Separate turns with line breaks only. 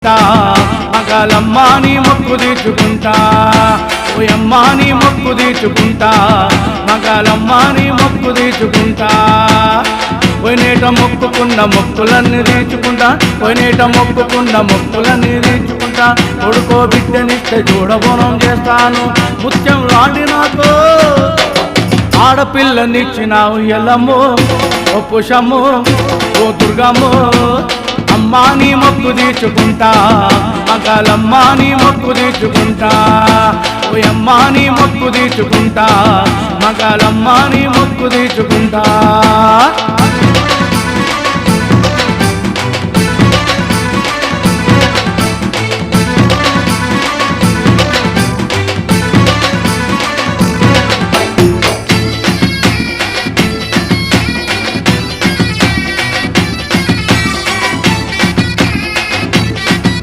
తీర్చుకుంటా మగాలమ్మ నీ మొక్కు తీర్చుకుంటా ఓయమ్మ నీ మొక్కు తీర్చుకుంటా మగాలమ్మ నీ మొక్కు తీర్చుకుంటా పోయినేట మొక్కుకున్న మొక్కులన్నీ తీర్చుకుంటా పోయినేట మొక్కుకున్న మొక్కులన్నీ తీర్చుకుంటా కొడుకో బిడ్డనిస్తే చూడబోనం చేస్తాను ముత్యం లాంటి నాకు ఆడపిల్లనిచ్చినావు ఎల్లమ్మో ఓ పుషమ్మో ఓ దుర్గమ్మో అమ్మా నీ మొక్కు తీర్చుకుంటా మగాలమ్మ నీ మొక్కు తీర్చుకుంటా ఓయమ్మ నీ మొక్కు తీర్చుకుంటా మగాలమ్మ నీ మొక్కు తీర్చుకుంటా